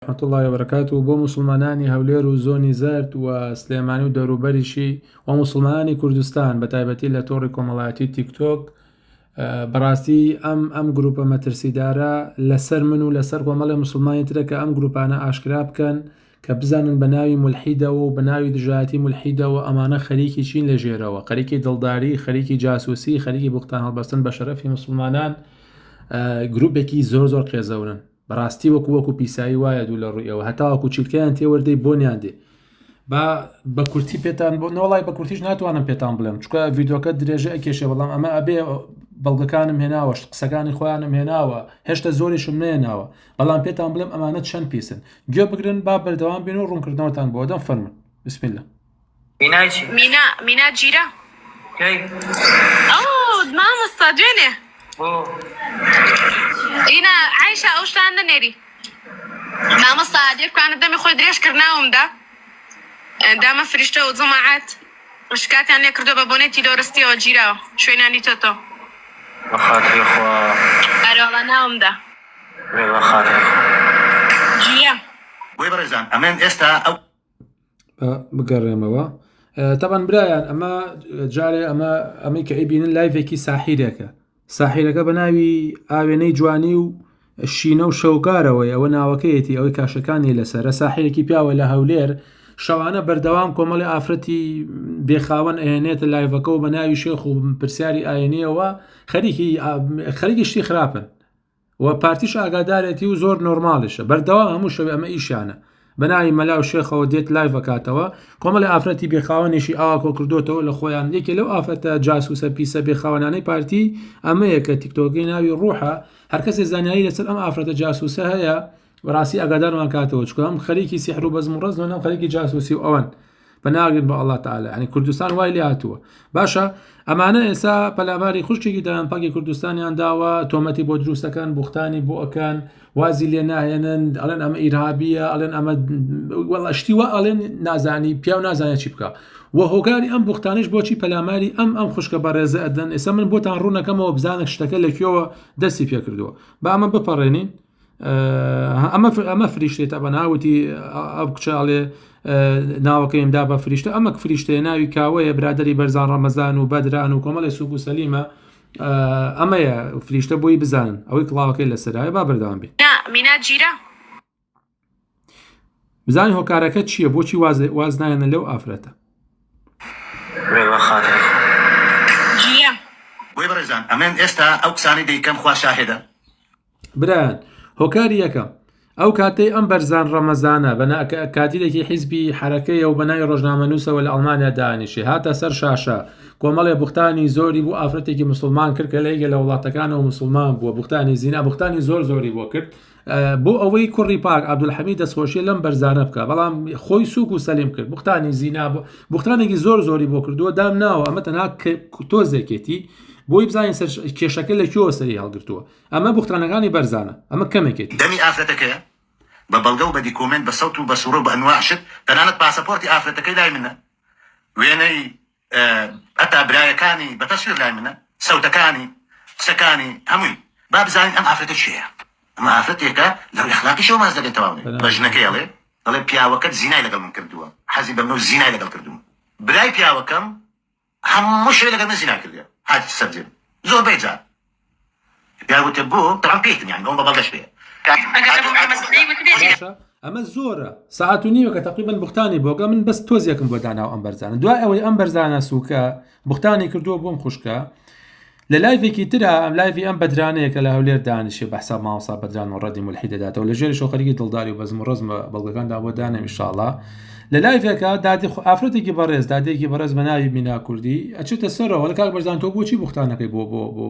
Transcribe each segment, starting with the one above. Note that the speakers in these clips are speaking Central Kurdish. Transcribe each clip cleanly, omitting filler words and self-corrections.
ورحمة الله وبركاته بۆ موسڵمانانی هەولێر و زۆنی زەرد و سلێمانی و دەوروبەریشی و موسڵمانانی کوردستان بە تایبەتی لە تۆڕی کۆمەڵایەتی تیکتۆک بەڕاستی ئەم گروپە مەترسیدارە لەسەر من و لەسەر کۆمەڵی موسڵمانی ترە کە ئەم گروپانە ئاشکرا بکەن کە بزانن بە ناوی مولحیدەوە و بە ناوی دژایەتی مولحیدەوە ئەمانە خەریکی چین لە ژێرەوە، خەریکی دڵداری، خەریکی جاسووسی، خەریکی بوختان هەڵبەستن بە شەرەفی موسڵمانان. گروپێکی زۆر قێزەورن بەڕاستی وەکو پیسایی وایە دوو لە ڕوویەوە هەتاوەکو چیرکەیان تێوەردەی بۆنیان دێ بە کورتی پێتان بۆ نەوەڵای بە کورتیش ناتوانم پێتان بڵێم چکە ڤیدۆکە درێژە ئەکێشێ بەڵام ئەمە ئەبێ بەڵگەکانم هێناوە قسەکانی خۆیانم هێناوە هێشتا زۆریشم نێناوە بەڵام پێتان بڵێم ئەمانە چەند پیسن گوێ بگرن با بەردەوام بین و ڕوونکردنەوەتان بۆ دەم فەرمون بسم الله. مینا جیرە مامۆستا دوێنێ ئینە عایشە ئەو شتان نەنێری مامۆستا دێکوانە دەمی خۆی درێژکردناومدا دامە فریشتە و جەماعەت شکاتیان لێ کردو بە بۆنێتی دۆڕستیەوە گیراوە شوێنانی تۆتۆ بەخاتری خوا ئەرۆڵە ناومدا بەخاتری جیە بۆی بەڕێزان ئەمێن ئێستا ئەو بگەڕێمەوە تەبەن برایان ئەمە جارێ ئەمەی کە ئەیبینن لایڤێکی ساحیرەکە بە ناوی ئاوێنەی جوانی و شینە و شەوکارەوەی ئەوە ناوەکەیەتی ئەوەی کاشەکانی لەسەرە ساحیرێکی پیاوە لە هەولێر شەوانە بەردەوام کۆمەڵی ئافرەتی بێخاوەن ئەهێنێتە لایڤەکە و بە ناوی شێخ و پرسیاری ئاینیەوە خەریکی شتی خراپن و پارتیش ئاگادارێتی و زۆر نۆرماڵیشە بەردەوام هەموو شەوی ئەمە ئیشانە بە ناوی مەلا و شێخەوە دێت لایڤ بکاتەوە کۆمەڵی ئافرەتی بێخاوەنیشی ئاوا کۆ کردوتەوە لە خۆیان یەکێ لەو ئافرەتە جاسوسە پیسە بێخاوەنانەی پارتی ئەمەیە کە تیکتۆکی ناوی ڕوحە هەر کەسێ زانیاری لەسەر ئەم ئافرەتە جاسوسە هەیە بەڕاستی ئاگادارمان کاتەوە چکە ئەم خەریکی سیحر و بەزم و ڕەزم و خەریکی جاسوسی و ئەوەن بەناگرن بە ئەڵڵا تەعالە ینی کوردستان وای لێ هاتووە باشە ئەمانە ئێستا پەلاماری خوشکێکی دایان پاکی کوردستانیان داوە تۆمەتی بۆ دروستەکان بوختانی بۆ ئەکان وازی لێ ناهێنن ئەڵێن ئەمە ئیرهابیە ئەڵێن ئەمە وەڵا شتیوە ئەڵێن نازانی پیا و نازانێت چی بکە و هۆگاری ئەم بوختانش بۆچی پەلاماری ئەم خوشکە بەڕێزە ئەدەن ئێستا من بۆتان ڕوونەکەمەوە بزانە شتەکە لەکوێوە دەستی پێ کردووە با ئەمە بپەڕێنین ئەمە فریشتێتە بە ناوتی ئەو کچاڵێ ناوەکەیمدا بە فریشتە ئەمە فریشتەیە ناوی کاوەیە برادری بەرزان ڕەمەزان و بەدران و کۆمەڵی سوک و سەلیمە ئەمەیە فریشتە بۆی بزانن ئەوەی کڵاوەکەی لەسەرایە با بەردەوام بێت. مینا جیرە بزانین هۆکارەکە چییە بۆچی واز نایەنە لەو ئافرەتە بەخاتری جیە بۆی بەڕێزان ئەمێن ئێستا ئەو قسانی دەیکەم خوا شاهدە برایان هۆکاری یەکەم ئەو کاتەی ئەم بەرزان ڕەمەزانە کاتیرێکی حیزبی حرەکەیە و بەناوی ڕۆژنامەنووسەوە لە ئەڵمانیا دانیشی هاتە سەر شاشە کۆمەڵێ بوختانی زۆری بوو ئافرەتێکی مسلمان کرد کە لەیگە لە وڵاتەکانەوە مسلمان بووە بوختانی زینا بوختانی زۆری بۆ کرد بۆ ئەوەی کوڕی پاک عەبدولحەمید دەستخۆشیە لەم بەرزانە بکە بەڵام خۆی سوک و سەلیم کرد بوختانی زینا بوختانێکی زۆری بۆ کردووە دام ناوە ئەمە تەنها تۆزێکێتی بۆی بزانین سەر کێشەکە لەکوێوە سەری هەڵگرتووە ئەمە بوختانەکانی بەرزانە ئەمە کەمێکێتی دەمی ئافرەتەکەیە بە بەڵگە و بە دیکۆمنت بە سەوت و بە سوورە بە ئەنواع شت تەنانەت پاسەپۆرتی ئافرەتەکەی لای منە وێنەی ئەتا برایەکانی بە تەسویر لای منە سەوتەکانی قسەکانی هەمووی با بزانین ئەم ئافرەتە چییە ئەمە ئافرەتێکە لەو ئەخلاقیشەوە ماز دەگەێتەوە بە ژنەکەی ئەڵێ دەڵێ پیاوەکەت زینای لەگەڵ من کردووە حەزی بەمنە و زینای لەگەڵ کردووە برای پیاوەکەم هەموو شوێ لەگەڵ من زینا کردووە هاتی سەرجێن زۆر بەیجار پیاوەتە بۆ تەڵام پێیتم یان بۆم بە بەڵگەش پێ ئەمە زۆرە ساعت و نیوە کە تقریبان بوختانی بۆگە من بەس تۆزیەکم بۆ داناو ئەم بەرزانە دوای ئەوەی ئەم بەرزانە سووکە بوختانی کردووە بۆم خوشکە لە لایڤێکی ترە ئەم لایڤی ئەم بەدرانەیە کە لە هەولێر دانیشێ بە حساب ماوەسا بەدران و ڕەدی مولحی دەداتەوە لە ژێری شۆخەریکی دڵداری و بەزم و ڕەزمە بەڵگەکاندا بۆ دانێم ئینشاڵڵا لە لایڤێکە دادی ئافرەتێکی بەڕێز دادێکی بەڕێز بە ناوی مینا کوردی ئەچێتە سەرەوە لە کاک بەرزان تۆ بۆچی بوختانەکەی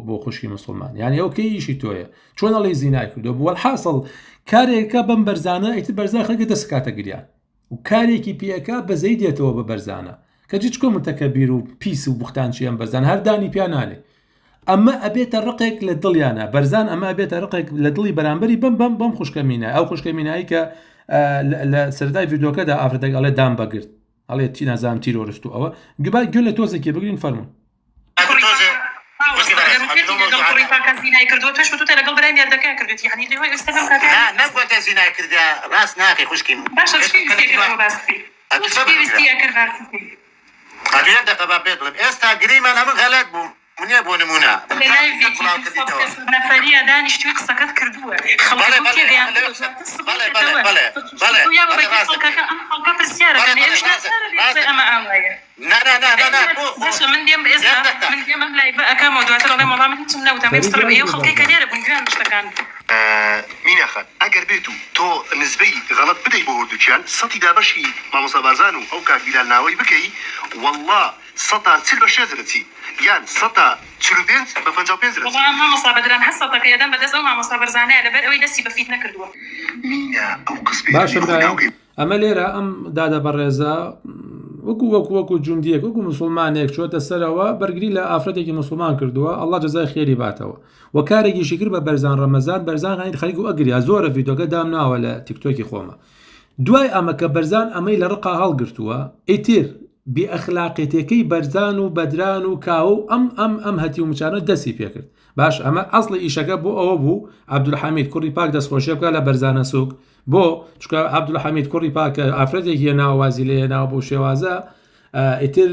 بۆ خوشکی مسلمان یعنی ئەو کەی ئیشی تۆیە چۆن ئەڵێ زینای کردو بووە الحاصل کارێکە بەم بەرزانە ئیتر بەرزان خەڵکی دەسکاتە گریان و کارێکی پێەکە بەزەی دێتەوە بە بەرزانە کە چ کۆمتەکەبیر و پیس و بوختان چی ئەم بەرزان هەردانی پیانانێ ئەمە ئەبێتە ڕقێک لە دڵیانە بەرزان ئەمە ئەبێتە ڕقێک لە دڵی بەرامبەری بەم خوشکەمینە ئەو خوشکەمینایی کە لە سەردای ڤیدۆکەدا ئافرەتێک ئەڵێ دام بەگرت ئەڵێ چی نازانم تیرۆرست و ئەوە گوێ لە تۆزێکی بگرین فەرمون لەگەڵ کوڕی پاکە زینای کردووە تۆش بتوتە لەگەڵ برای میادەکە کردوێت یعنی لێوە ئێستا بەم کاتە لا نبغى زنا كرديا راس ناقي خوشكي باشە چی ویستی کردەوە باس بکەی چی ویستیە کرد باس بکەی هذه عندك باب بيطلب استا قريما انا من غلط بو من يبو نمونه لە لایڤێکی نەفەریە دانیشتووی قسەکەت کردووە خەڵکی تێگەیان خەڵکە پرسیارەکەن هێرش نازانێت ئەمە ئاوایە لا باشە من دێم ئێستا من دێم ئەم لایڤە ئەکەمەوە دواتر ئەڵێم وەڵام من هیچم نەوتم ئێستا ئێوە خەڵکی کە لێرە بوون گوێیان شتەکان مين أخذ؟ أجر بيتو تو نسبي غلط بدي بوردو كان سطي دابشي ما مصابازانو أو كبلال ناوي بكي والله سطا تلبا شازرتي يعني سطا تلوبينز بفنجاو بينزرتي والله ما مصاب دران حسطك يا دم بدس أو ما مصاب رزانة على بال أوي دسي بفيت نكردوه مين أو قصبي باشە برایە ئەمە لێرە ئەم دادە بەڕێزە وەکو جوندیەک وەکو مسلمانێک چۆتە سەرەوە بەرگری لە ئافرەتێکی مسلمان کردووە ئەڵڵا جەزای خێری باتەوە و کارێکیشی کرد بە بەرزان ڕەمەزان بەرزان هاین خەریک و ئەگریا زۆرە ڤیدۆکە دامناوە لە تیکتۆکی خۆمە دوای ئەمە کە بەرزان ئەمەی لە ڕقا هەڵگرتووە ئیتر بێئەخلاقێتەکەی بەرزان و بەدران و کاو ئەم هەتی و مچانە دەستی پێکرد باش ئەمە ئەسڵی ئیشەکە بۆ ئەوە بوو عەبدولحەمید کوڕی پاک دەستخۆشیە بکە لە بەرزانە سووک بۆ چکە عەبدولحەمید کوڕی پاکە ئافرەتێکی ناوازی لێ ناوە بۆ شێوازە ئیتر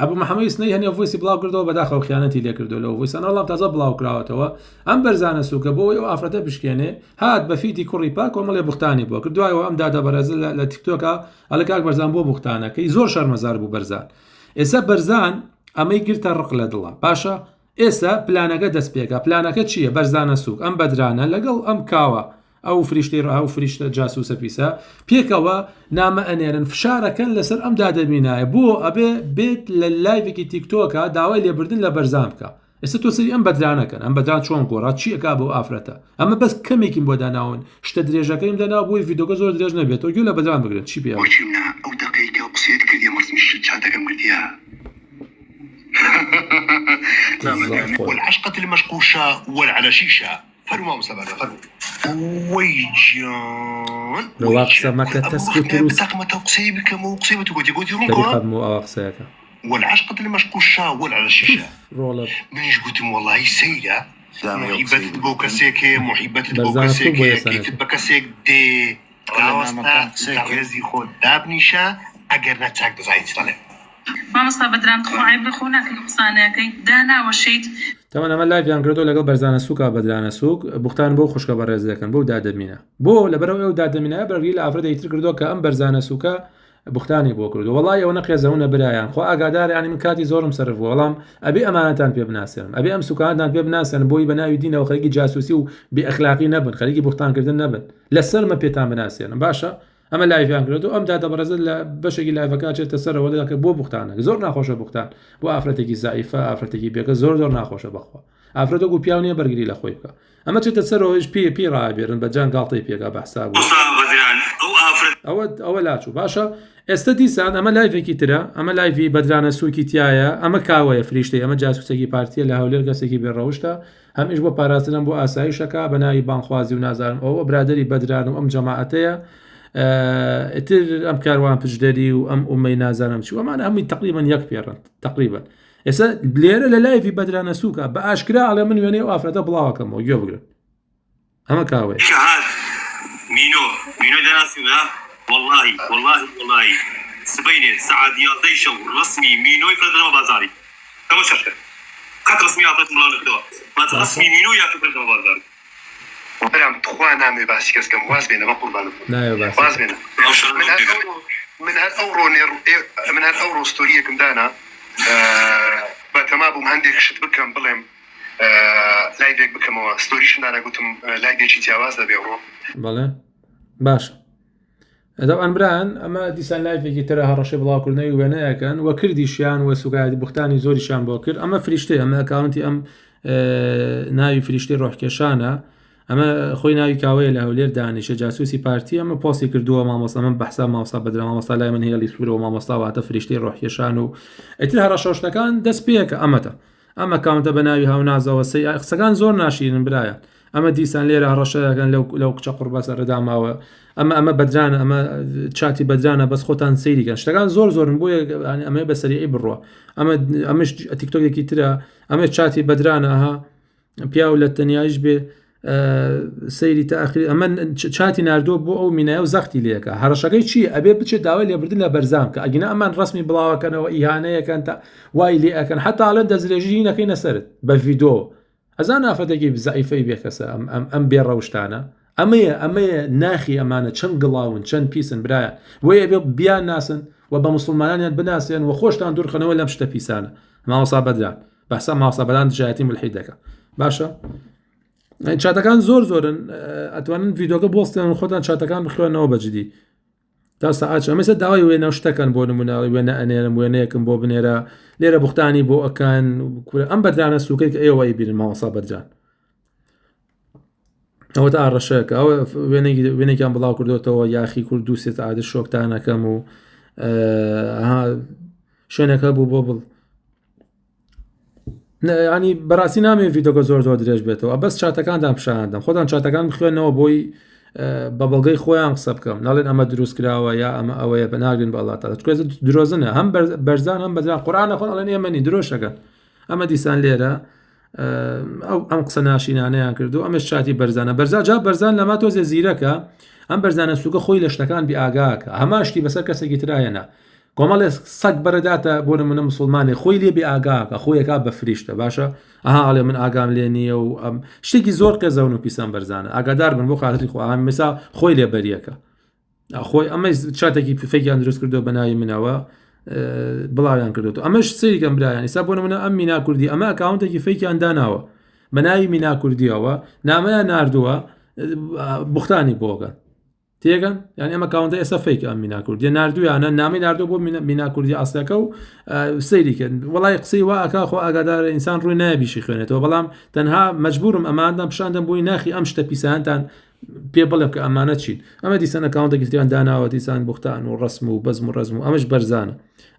ئەبوو محەممەد سنەی هەنێ ڤۆیسی بڵاو کردەوە بەداخەوە خیانەتی لێ کردو لەوە ڤۆیسانە وەڵام تازە بڵاو کراوەتەوە ئەم بەرزانە سووکە بۆ ئەو ئافرەتە بشکێنێ هات بە فیتی کوڕی پاک کۆمەڵێ بوختانی بووە کردوایەوە ئەم دادە بەرەز لە تیکتۆکە ئەڵە کاک بەرزان بۆ بوختانەکەی زۆر شەرمەزار بوو بەرزان ئێستا بەرزان ئەمەی گرتە ڕق لە دڵە باشە ئێستا پلانەکە دەست پێکە پلانەکە چییە بەرزانە سووک ئەم بەدرانە لەگەڵ ئەم کاوە ئەو فریشتی ڕاو فریشتە جاسوسە پیسە پێکەوە نامە ئەنێرن فشارەکەن لەسەر ئەم دادەبینایە بۆ ئەبێ بێت لە لایڤێکی تیکتۆکە داوای لێبردن لە بەرزان بکە ئێستا تۆ سەری ئەم بەدرانەکەن ئەم بەدران چۆن گۆڕات چی ئەکا بۆ ئافرەتە ئەمە بەس کەمێکیم بۆ داناون شتە درێژەکەیم دەنا بۆی ڤیدۆکە زۆر درێژ نەبێتەوە گوێ لە بەدران بگرن چی پێ وجينا أو دقيقة قصيت كل يوم رسمي شاتك مرديها والعشقة المشقوشة والعلى شيشة فرما مسابقة فرما ويجان رواق سمكة تسكت روس بتاقمة تقصيبك مو قصيبة قد يقول طريقة يرونكا مو أواقسيك والعشقة المشقوشة والعلى الشيشة رولر من يجبتم والله سيدة محبة بوكاسيك محبة برزان سوق ويا بوكاسيك سنة. كيف بكاسيك دي راوستا تعرزي خود دابنيشا أجر نتاك بزايد طلع ما مصاب دران خوعي بخونك القصانة دانا وشيت تەمە ئەمە لایڤیان کردو لەگەڵ بەرزانە سووکە بەدرانە سووک بوختان بۆ خوشکە بەڕێز دەکەن بۆ دادەمینە بۆ لەبەرەوە ئەو دادەمینە بەرگری لە ئافرەتی تر کردو کە ئەم بەرزانە سووکە بوختانی بۆ کردو وڵای ئەوە نەقێزەونە برایان خۆ ئاگادار ینی من کاتی زۆرم سەرف بوو وەڵام ئەبێ ئەمانەتان پێ بناسێنم ئەبێ ئەم سوکانتان پێ بناسێن بۆی بە ناوی دینەوە خەریکی جاسوسی و بێئەخلاقی نەبن خەریکی بوختانکردن نەبن لەسەرمە پێتان بناسێنم باشە ئەمە لایڤیان کردو ئەم دادە بەڕێز لە بەشێکی لایڤەکە چێتە سەرەوە دەکە بۆ بوختانە زۆر ناخۆشە بوختان بۆ ئافرەتێکی زائیفە ئافرەتێکی بێکە زۆر ناخۆشە بەخوا ئافرەتە و پیاو نیە بەرگری لە خۆی بکە ئەمە چێتە سەرەوەش پێ ڕابێرن بە جان گاڵتەی پێکا بەحسا بوو ئەوە لاچوو باشە ئێستا دیسان ئەمە لایڤێکی ترە ئەمە لایڤی بەدرانە سووکی تایە ئەمە کاوەیە فریشتەی ئەمە جاسوسێکی پارتیە لە هەولێر کەسێکی بێڕەوشتە هەمیش بۆ پاراستنم بۆ ئاسایشەکە بە ناوی بانخوازی و نازانم ئەوە برادری بەدران و ئەم جەماعەتەیە ئتر ئەم کاروان پشدەری و ئەم ئومەی نازانم چی ئەمانە هەمووی تقریبا یەک پێڕن تقریبا ئێستا لێرە لە لایڤی بەدرانە سووکە بە ئاشکرا ئەڵێ من وێنەی و ئافرەتە بڵاوەکەمەوە گوێ بگرن ئەمە کاوەیە مينو دناسينا والله سبيني سعادية زي شو رسمي مينو يفرد بازاري كم شركة قد رسمي أعطيت ملان الدواء ما رسمي مينو يفرد بازاري برام تخوانا مي باسي كاس كم واز بينا ما قربان لا يا باسي واز بينا من هالأورو ستورية كم دانا بتمابو مهندي خشت بكم بلهم لايدك بكم ستوريش دانا قلتم لايدك شي تياواز دا بيورو بەڵێ باشە دەوان بران ئەمە دیسان لایڤێکی ترە هەڕەشەی بڵاوکردنەوەی وێنەیەکەن وە کردیشیان وە سوگایەتی بوختانی زۆریشان بۆ کرد ئەمە فریشتەی ئەمە ئەکاونتی ئەم ناوی فریشتەی ڕۆحکێشانە ئەمە خۆی ناوی کاوەیە لە هەولێر دانیشە جاسوسی پارتی ئەمە پۆسی کردووە مامۆستا من بەحسا مامۆستا بەدرا مامۆستا لای من هێڵی سوورەوە مامۆستاواتە فریشتەی ڕۆحکێشان و ئیتر هەڕەشەشتەکان دەست پێکە ئەمەتە ئەم ئەکاونتە بە ناوی هاونازەوە قسەکان زۆر ناشیرن برایە ئەمە دیسان لێرە هەڕەشەکەن لەو کچە قوربە سەرداماوە ئەمە بەدرانە ئەمە چاتی بەدرانە بەس خۆتان سەیریکەن شتەکان زۆرن بۆیە ئەمە بەسەریعی بڕوە ئەمەش تیکتۆکێکی ترە ئەمە چاتی بەدرانە ها پیا و لە تەنیایش بێ سەیری تاخیر ئەمە چاتی نردۆ بۆ ئەو مینایە و زەختی لێکە هەڕەشەکەی چی ئەبێ بچێت داوای لێبردن لە بەرزام کە ئەگەنا ئەمان ڕسمی بڵاوەکەنەوە ئیهانەیەکەن تا وای لێ ئەەکەن حتاڵێن دەزرێژی نەکەی نەسرت بە ڤیدۆ ئەزان ئافرەتێکی زەعیفەی بێکەسە ئەم بێڕەوشتانە ئەمەیە ناخی ئەمانە چەند گڵاون چەند پیسن برایە وەیە بێ بیان ناسن و بە مسلمانانیان بناسیێن و خۆشتان دوورخەنەوە لەم شتە پیسانە ماوەسا بەدران بەسا ماوەسا بەدان دژایەتی ملحید دەکە باشە چاتەکان زۆرن ئەتوانن ڤیدۆکە بۆستێن خۆتان چاتەکان بخوێنەوە بەجددی تا سەعات ئەمەسە داوای وێنە شتەکەن بۆ نموناوی وێنە ئەنێرم وێنەیەکم بۆ بنێرە لێرە بوختانی بۆ ئەکان ئەم بەدرانە سوکەی کە ئێوەی بیرن ماوەسا بەدران ئەوە تا ئاڕەشەکە ئەوە وێنێکیان بڵاو کردوتەوە یاخی کورد دووسێت عادە شۆکتانەکەم و شوێنەکە بوو بۆ بڵ ینی بەڕاستی نامێ ڤیدۆکە زۆر درێژ بێتەوە بەس چاتەکاندان پیشاندەم خۆتان چاتەکان بخوێنەوە بۆی بە بەڵگەی خۆیان قسە بکەم ناڵێن ئەمە دروست کراوە یا ئەمە ئەوەیە بەناگرن بە ئەڵڵاتەعالا چکۆ درۆزنە هەم بەرزان هەم بەدران قورئانە خۆن ئەڵێن ئێمەنی درۆشەکەن ئەمە دیسان لێرە ئەم قسە ناشینانەیان کردو ئەمەش چاتی بەرزانە جا بەرزان لەما تۆزێ زیرەکە ئەم بەرزانە سوکە خۆی لە شتەکان بی ئاگاکە هەماشتی بەسەر کەسێکی ترایەنە کۆمەڵێ سەگ بەرەداتە بۆ نمونە مسلمانی خۆی لێ بێ ئاگاکە خۆیەکە بە فریشتە باشە ئەڵێ من ئاگام لێ نییە و ئەم شتێکی زۆر قێزەون و پیسان بەرزانە ئاگادار بن بۆ خاتری خۆ مەسا خۆی لێ بەریەکە خۆی ئەمە چاتێکی فێکیان دروست کردو بە ناوی منەوە بڵاویان کردوەوە ئەمەش سەریکەم برایان ئیسا بۆ نمونە ئەم مینا کوردی ئەمە ئەکاونتێکی فێکیان داناوە بە ناوی مینا کوردیەوە نامەیان ناردووە بوختانی بۆگەن تێگەن یان ئەمە کاونتە ئێستا فێک ئەم مینا کوردی نردویانە نامی نردوو بۆ مینا کوردی ئاسەکە و سەیریکەن وڵای قسەی وا ئەکا خۆ ئاگادار ئینسان ڕووی نایبیشی خوێنێتەوە بەڵام تەنها مەجبورم ئەماندام پیشاندەم بۆی ناخی ئەم شتە پیسانتان پێ بڵێم کە ئەمانە چین ئەمە دیسان ئەکاونتێکی تریان داناوە دیسان بوختان و ڕسم و بەزم و ڕزم و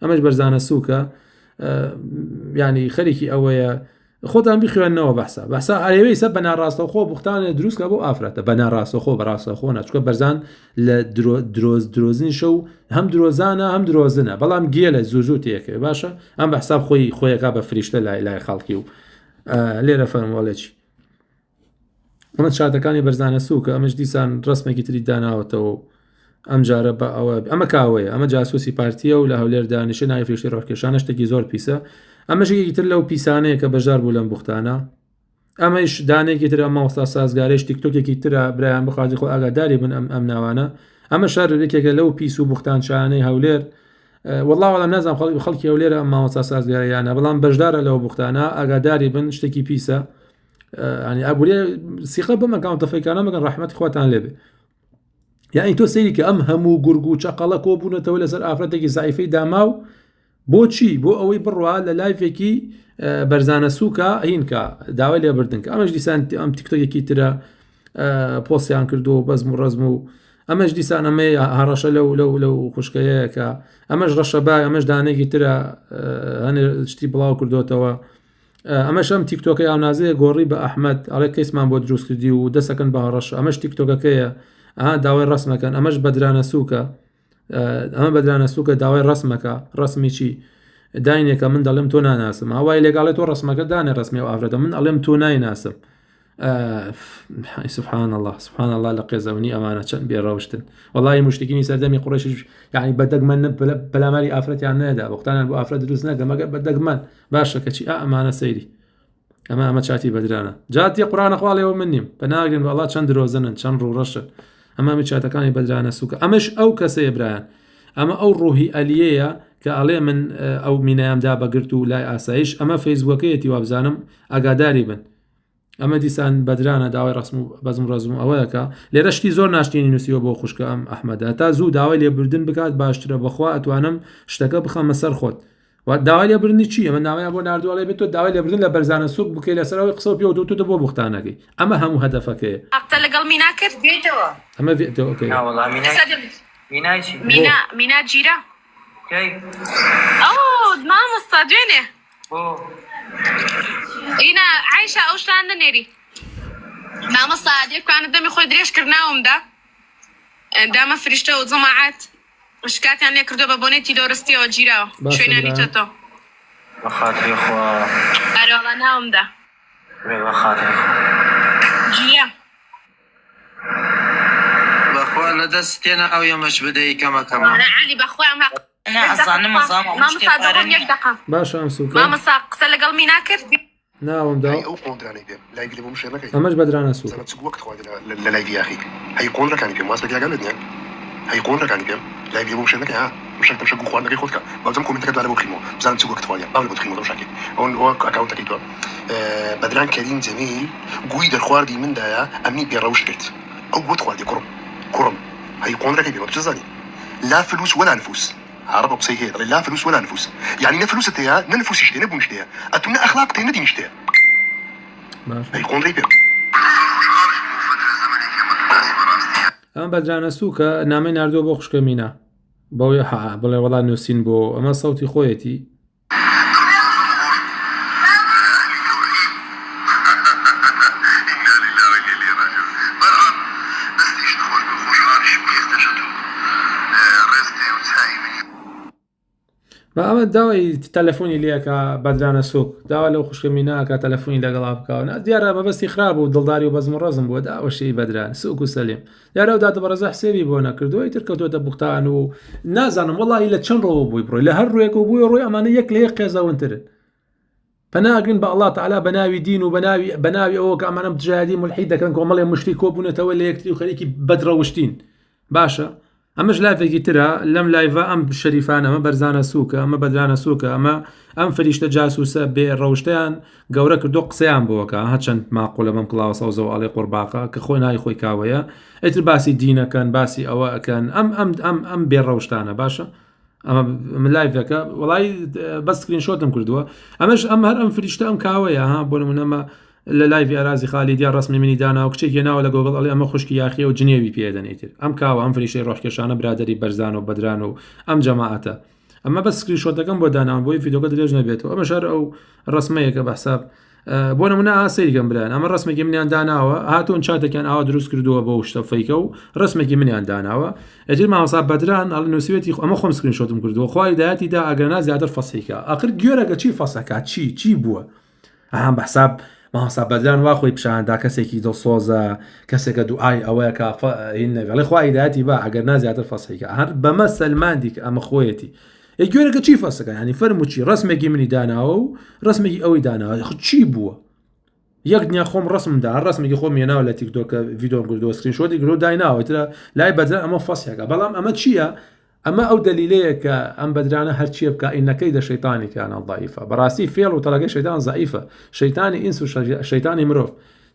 ئەمەش بەرزانە سووکە ینی خەریکی ئەوەیە خۆتان بخوێنەوە بەسا ئەوەی سە بە ناڕاستە خۆ بوختانە دروستکە بۆ ئافرەتە بە ناڕاستە خۆ بەڕاستە خۆ ناچکە بەرزان لە درۆزنی شەو هەم درۆزانە هەم درۆزنە بەڵام گێلە زوو تێکە باشە ئەم بە حساب خۆیەکە بە فریشتە لای خەڵکی و لێرە فەرموڵێکی ئەمە چاتەکانی بەرزانە سووکە ئەمەش دیسان ڕسمێکی تری داناوەتەوە ئەم جارە بە ئەوە ئەمە کاوەیە ئەمە جاسوسی پارتیە و لە هەولێر دانیشە ناوی فریشتی ڕۆژکێشانە شتێکی زۆر پیسە ئەمەشێکی تر لەو پیسانەیە کە بەژار بوو لەم بوختانە ئەمەش دانێکی تر ئەمە وەستا سازگارێش تیکتۆکێکی ترە برایان بخواردی خۆ ئاگاداری بن ئەم ناوانە ئەمە شارێکێکە لەو پیس و بوختان شانەی هەولێر والله وەڵام نازانم خەڵکی هەولێرە ئەم ماوەستا سازگاریانە بەڵام بەشدارە لەو بوختانە ئاگاداری بن شتێکی پیسە ینی ئابووری سیقە بم ئەکاونتەفەیکانە مەگەن ڕەحمەتی خواتان لێبێ یعنی تۆ سەیری کە ئەم هەموو گورگ و چەقەڵە کۆبوونەتەوە لەسەر ئافرەتێکی زعیفەی داماو بۆچی بۆ ئەوەی بڕوا لە لایفێکی بەرزانە سووکە هینکە داوای لێبردنکە ئەمەش دیسان ئەم تیکتۆکێکی ترە پۆستیان کردو و بەزم و ڕزم و ئەمەش دیسان ئەمەی هەڕەشە لەو خوشکەیەکە ئەمەش ڕەشەبای ئەمەش دانێکی ترە هەنێ شتی بڵاو کردوتەوە ئەمەش ئەم تیکتۆکە یاونازەیە گۆڕی بە ئەحمەد ئەڵێ کەیسمان بۆ دروست کردی و دەسەکەن بە هەڕەش ئەمەش تیکتۆکەکەیە داوای ڕسمەکەن ئەمەش بەدرانە سووکە ئەمە بەدرانە سووکە داوای ڕسمەکە ڕسمی چی داینێکە من دەڵێم تۆ ناناسم هاوای لێگاڵێت تۆ ڕسمەکە دانێ ڕسمی و ئافرەتە من ئەڵێم تۆ نایناسم سبحان الله لە قێزەونی ئەمانە چەند بێڕەوشتن وەڵی مشتێکی سەردەمی قوڕیشش یعنی بەدەگمەن بەلاماری ئافرەتیان نەدا وەختانیان بۆ ئافرەت دروست نەکە مەگەر بەدەگمەن باشە کەچی ئەمانە سەیری ئەمە چاتی بەدرانە جاتی قورئانە خواڵێەوە من نیم بەناگرن بە ئەڵڵا چەند درۆزنن چەند ڕوڕەشن ئەمە چاتەکانی بەدرانە سووکە ئەمەش ئەو کەسەیە برایان ئەمە ئەو ڕوحی ئەلیەیە کە ئەڵێ من ئەو مینایامدا بەگرت و لای ئاسایش ئەمە فەیسبووەکەیەتی وابزانم ئاگاداری بن ئەمە دیسان بەدرانە داوای ڕسم و بەزم ڕزم ئەوەیەکە لێرە شتی زۆر ناشتینی نووسیوە بۆ خوشکە ئەم ئەحمەدە تا زوو داوای لێبردن بکات باشترە بەخوا ئەتوانم شتەکە بخەمە سەر خۆت داوای لێبردنی چی ئەمە ناوایە بۆ نردووەڵێ بێت تۆ داوای لێبردن لە بەرزانە سووک بکەی لەسەرەوەی قسە و پێ و تۆ بۆ بوختانەکەی ئەمە هەموو هەدەفەکەیە ئەقتە لەگەڵ مینا کرد بێتەوە ئەمە بێتەوە والله مینا جیرە كيف؟ مامۆستا دوێنێ أوه ئینە عایشە ئەو شتان نەنێری مامۆستا دیێکوانە دەمی خۆی درێژ کردناومدا دامە فریشتە و جەماعەت شکاتیان لێ کردو بە بۆنەی تیرۆریستیەوە گیراوە شوێنانی تۆ بخاطر إخوة ئەرۆڵە ناومدا بخاطر جیا بەخوا لە دەستێنە ئەو یەمەش بدەی کەمەکەمە علی بەخۆیان أنا أصلا مامۆستا دەڕۆم یەک دقە باشە ئەم سوکە مامۆستا قسە لەگەڵ می ناکرد ناومدا هاي او قوندراني بيم لا يقلبوا مش هناك ئەمەش بەدرانە سوکە زعما تسوق وقت خوادنا لا يا اخي هاي قوندرا كان بيم واسبك يا قالدني هاي قوندرا كان بيم لا يقلبوا مش هناك ها مش هناك مش خوادنا كي خودك لازم كون تكاد على بوخيمو زعما تسوق وقت خوادنا باول بوخيمو مش هكي هو اكونت كيتو بدران كريم جميل قويد الخواردي من دايا امني بيروش كرت او قوت خوادي كرم هاي قوندرا كي بيم بتزاني لا فلوس ولا نفوس عربة بصيهيد لا فلوس ولا نفوس يعني نا فلوس تيها نا نفوس يشتي نبو نشتيها اتمنى اخلاق تينا دي نشتيها باشە هاي قوندرا بيم ئەم بەدرانە سوکە نامەی نردووە بۆ خوشکە مینا بەوەی بڵێ وەڵا نووسین بۆ ئەمە سەوتی خۆیەتی بە ئەمە داوای تەلەفۆنی لێکە بەدرانە سوک داوا لەو خوشکە میناکە تەلەفۆنی لەگەڵا بکەون دیارە مەبەستی خراپ و دڵداری و بەزم و ڕەزم بووە داوەشەی بەدران سوک و سەلیم دیارە و دادە بەڕێزە حسێبی بۆ نەکردووەی تر کەوتۆتە بوختان و نازانم وەڵی لە چەند ڕۆوە بووی بڕۆی لە هەر ڕوێک و بووی ڕۆی ئەمانە یەک لە یەک قێزەونترن پەناگرن بە ئەڵڵا تەعالا بەناوی دین و بەناوی ئەوە کە ئەمانە بجادی مولحید دەکەن کۆمەڵێ مشتی کۆبوونەتەوە لە یەکتری و خەریکی بەدڕەوشتین باشە ئەمەش لایڤێکی ترە لەم لایڤە ئەم شەریفانە ئەمە بەرزانە سوکە ئەمە بەدرانە سوکە ئەم فریشتە جاسوسە بێ ڕەوشتیان گەورە کردو قسەیان بۆکە هەچەند ماقولە بەم کڵاوە سەوزەوە ئەڵێ قورباقە کە خۆی نای خۆی کاوەیە ئیتر باسی دینەکەن باسی ئەوە ئەکەن ئەم بێ ڕەوشتانە باشە ئەمە لایڤەکە وڵی بەس سکرینشۆتم کردووە ئەمەش ئەم هەر ئەم فریشتە ئەم کاوەیە ها بۆ نمونەمە لە لایڤی ئارازی خالی دیار ڕسمی منی دانا و کچێکی ناوە لە گۆگڵ ئەڵێ ئەمە خوشکی یاخیە و جنێوی پێدەنێتتر ئەم کاوە ئەم فریشەی ڕۆژکێشانە برادری بەرزان و بەدران و ئەم جەماعەتە ئەمە بە سکرینشۆتەکەم بۆ داناوە بۆی ڤیدۆکە درێژ نەبێتەوە ئەمە شار ئەو ڕسمەیەکە بە حساب بۆ نمونە ئاسەیگەم برایان ئەمە ڕسمێکی منیان داناوە هاتوون چاتێکیان ئاوا دروست کردووە بۆ شتە فەیکە و ڕسمێکی منیان داناوە ئەجر مامۆستا بەدران ئەڵ نووسێتی ئەمە خۆم سکرینشۆتم کردووە خوای دایەتیدا ئەگەرنا زیاتر فەسیکە ئاخر گوێرەگە چی فەسەکات چی بووە ئەم بە حساب مامۆستا بەدران وا خۆی پیشاندا کەسێکی دڵسۆزە کەسێکە دوعای ئەوەیە کە نەوێڵی خوای دایەتی با ئەگەرنا زیاتر فەسیکە هەر بەمە سەلماندی کە ئەمە خۆیەتی گوێرەگە چی فەسەکە ینی فەرمو چی ڕسمێکی منی داناوە و ڕسمێکی ئەوەی داناوە چی بووە یەک دنیا خۆم ڕسمدا ڕسمێکی خۆم هێناوە لە تیکتۆکە ڤیدۆم کردووە سکرینشۆتی گرۆ دایناوەترە لای بەدران ئەمە فەسیەکە بەڵام ئەمە چییە ئەمە ئەو دلیلەیە کە ئەم بەدرانە هەرچیە بکە ئینەکەی دە شەیتانی کانە ضعیفە بەڕاستی فێڵ و تەڵەکەی شەیتان زعیفە شەیتانی ئینس و شەیتانی مرۆڤ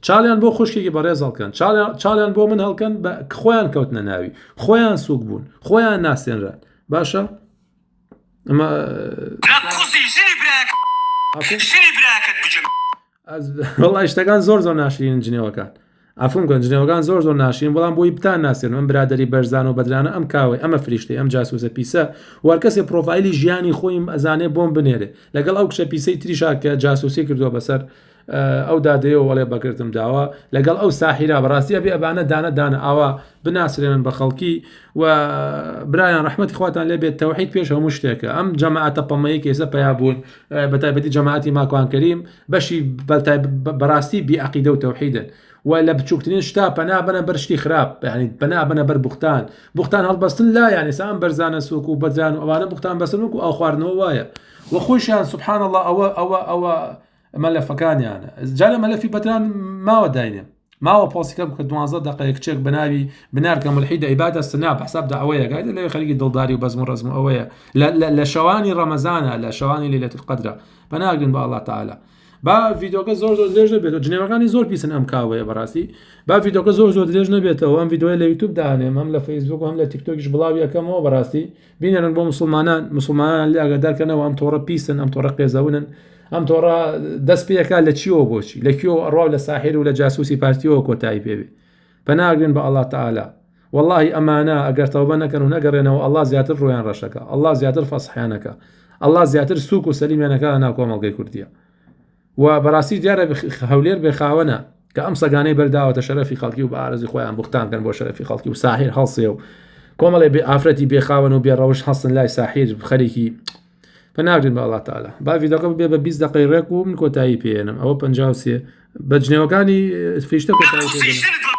چاڵیان بۆ خوشکێکی بەڕێز هەڵکەن چاڵیان بۆ من هەڵکەن بە خۆیان کەوتنە ناوی خۆیان سووک بوون خۆیان ناسێنران باشە ئەمە وەڵای شتەکان زۆر ناشرین جنێوەکان ئافم کەن جنێوەکان زۆر ناشرین بەڵام بۆی بتان ناسێن من برادری بەرزان و بەدرانە ئەم کاوەی ئەمە فریشتەی ئەم جاسوسە پیسە وار کەسێ پرۆفایلی ژیانی خۆی ئەزانێ بۆم بنێرێ لەگەڵ ئەو کشە پیسەی تریشا کە جاسوسی کردووە بەسەر ئەو دادەیەوە وەڵێ بەکردم داوە لەگەڵ ئەو ساحیرا بەڕاستیە بێ ئەبانە دانە ئاوا بناسرێنن بە خەڵکی و برایان ڕەحمەتی خواتان لێ بێت تەوحید پێش هەموو شتێکە ئەم جەماعەتە پەمەیە کێسە پیا بوون بەتایبەتی جەماعەتی ماکوان کەریم بەشی بەڕاستی بیعەقیدە و تەوحیدن و لە بچووکترین شتا پەنا بنە بەر شتی خراپ ینی پەنا بنە بەر بوختان هەڵبەستن لا یعنی سام بەرزانە سوک و بەدران و ئەوانە بوختان بەسن و ئەو خواردنەوە وایە و خۆشیان سبحان الله ئەوە مەلەفەکانیانە جارە مەلەفی بەدران ماوە داینێ ماوە پۆسیکەم کە 12 دقەیە کچێک بناوی بنارکە ملحیدە ئیبادە سنا بەحساب داوەیە گایدە لەوێ خەریکی دڵداری و بەزم و ڕزم ئەوەیە لە شەوانی ڕەمەزانە لە شەوانی لەیلەتول قەدرە پەناگرن بە ئەڵڵا تەعالا با ڤیدۆکە زۆر درێژ نەبێتەوە جنێوەکانی زۆر پیسن ئەم کاوەیە بەڕاستی با ڤیدۆکە زۆر درێژ نەبێتەوە ئەم ڤیدۆیە لە یوتیوب دانێم هەم لە فەیسبوک و هەم لە تیکتۆکیش بڵاوی یەکەمەوە بەڕاستی بینێرن بۆ مسلمانان لێ ئاگادارکەنەوە ئەم تۆڕە پیسن ئەم تۆڕە قێزەونن ئەم تۆڕە دەست پێەکە لە چیەوە بۆچی لە کیۆ ڕاو لە ساحیر و لە جاسوسی پارتیەوە کۆتایی پێبێ پەناگرن بە ئەڵڵا تەعالا واللهی ئەمانە ئەگەر تەوبە نەکەن و نەگەڕێنەوە ئەڵڵا زیاتر ڕۆیان ڕەشەکە ئەڵڵا زیاتر فەسحیانەکە ئەڵڵا زیاتر سووک و سەلیمیانەکە ناو کۆمەڵگەی کوردیە و بەڕاستی دیارە هەولێر بێخاوەنە کە ئەم سەگانەی بەرداوەتە شەرەفی خەڵکی و بە ئارەزی خۆیان بوختانکەن بۆ شەرەفی خەڵکی و ساحیر هەڵسێ و کۆمەڵێ بێ ئافرەتی بێخاوەن و بێڕەوش هەستن لای ساحیر خەریکی بەناگرن بە ئەڵڵا تەعالا. با ڤیدۆکە ببێ بە 20 دقەی ڕێک و من کۆتایی پێێنم ئەوە 53 بە جنێوەکانی فریشتە کۆتایی پێدێنم.